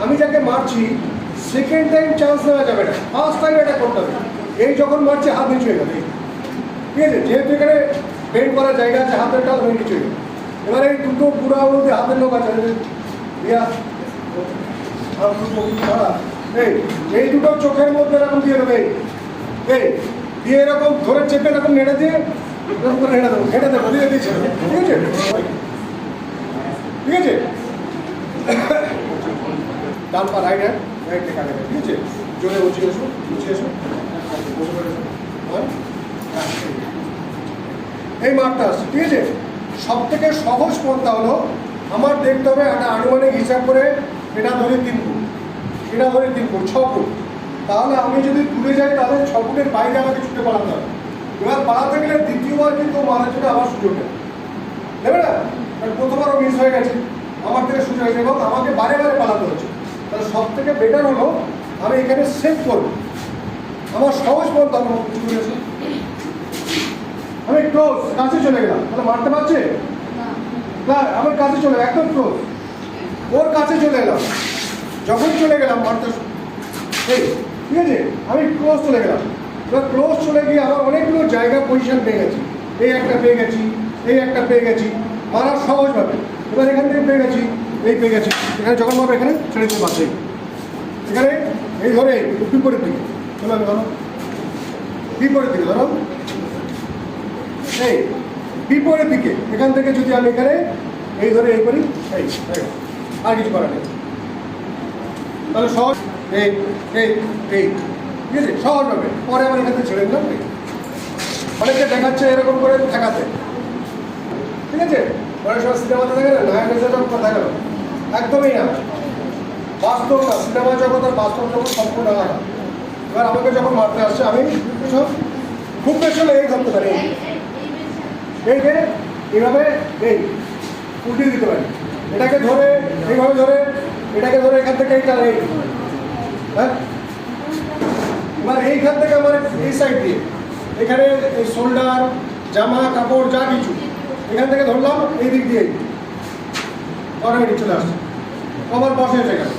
আমি যাকে মারছি সেকেন্ড টাইম চান্স নেওয়া যাবে না, ফার্স্ট টাইম এটা করতে হবে। এই যখন মারছে হাত নিচু হয়ে যাবে, ঠিক আছে? যেহেতু এখানে বেন্ড করার জায়গা আছে, হাতের টাল হয়ে নিচু হয়ে যাবে। এবার এই দুটো পুরা বলতে হাতের লোক আছে, এই দুটো চোখের মধ্যে এরকম দিয়ে দেবে, এই দিয়ে এরকম ধরে চেপে এরকম নেড়ে দিয়ে এরকম করে নেড়ে দেবো, নেড়ে দেবো দিয়ে দিয়েছে, ঠিক আছে? ঠিক আছে, ডান পা রাইট হ্যান্ড, রাইট লেখা যাবে, ঠিক আছে? জোরে বসিয়ে এসো, গুছিয়ে এসো, এই মাপটা আসছে, ঠিক আছে? সব থেকে সহজ পন্থা হলো আমার দেখতে হবে একটা আনুমানিক হিসাব করে, এটা ধরে 3 ফুট, এটা ধরে 3 ফুট, 6 ফুট। তাহলে আমি যদি দূরে যাই তাহলে 6 ফুটের বাইরে আমাকে ছুটে পালাতে হবে। এবার পালাতে গেলে দ্বিতীয়বার কিন্তু মারার জন্য আবার সুযোগ নেবে না, প্রথমবারও মিস হয়ে গেছে, আমার থেকে সুযোগ হয়েছে এবং আমাকে বারে বারে পালাতে হচ্ছে। তাহলে সব থেকে বেটার হলো আমি এখানে সেভ করবো। আমার সহজ পন্থা হলো আমি ক্লোজ কাছে চলে গেলাম, তাহলে মারতে পারছে না, আমার কাছে চলে একদম ক্লোজ, ওর কাছে চলে এলাম, যখন চলে গেলাম মারতে, এই ঠিক আছে, আমি ক্লোজ চলে গেলাম। এবার ক্লোজ চলে গিয়ে আমার অনেকগুলো জায়গা পজিশন পেয়ে গেছি, এই একটা পেয়ে গেছি, এই একটা পেয়ে গেছি, মারা সহজভাবে। এবার এখান থেকে পেয়ে গেছি, এই পেয়ে গেছি, এখানে যখন মারবো এখানে ছেড়ে দিতে পারছি, এখানে এই ধরে বিপরীত দিকে চলে আমি ধরো, বিপরীত দিকে ধরো, এই বিপরীত দিকে, এখান থেকে যদি আমি এখানে এই ধরে এই করি, এই আর কিছু করার নেই, তাহলে সহজ, এই এই এই ঠিক আছে, সহজভাবে। পরে আমার এখান থেকে ছেড়ে দিলাম, অনেকে দেখাচ্ছে এরকম করে ঠেকাতে, ঠিক আছে? অনেক সময় সিনেমাতে দেখে না, নায়ক হিসেবে কথা গেল, একদমই না, বাস্তব না, সিনেমা জগৎ আর বাস্তব জগৎ সম্পূর্ণ আলাদা। এবার আমাকে যখন মারতে আসছে আমি সব খুব বেশি হলে এই ধরতে পারি, এইকে এইভাবে এই উল্টিয়ে দিতে পারি, এটাকে ধরে এইভাবে ধরে, এটাকে ধরে এখান থেকে এইটা এই, হ্যাঁ, এবার এইখান থেকে আমার এই সাইড দিয়ে এখানে এই শোল্ডার, জামা কাপড় যা কিছু এখান থেকে ধরলাম, এই দিক দিয়ে অটোমেটিক চলে আসছে, আবার বসে এসে গেল।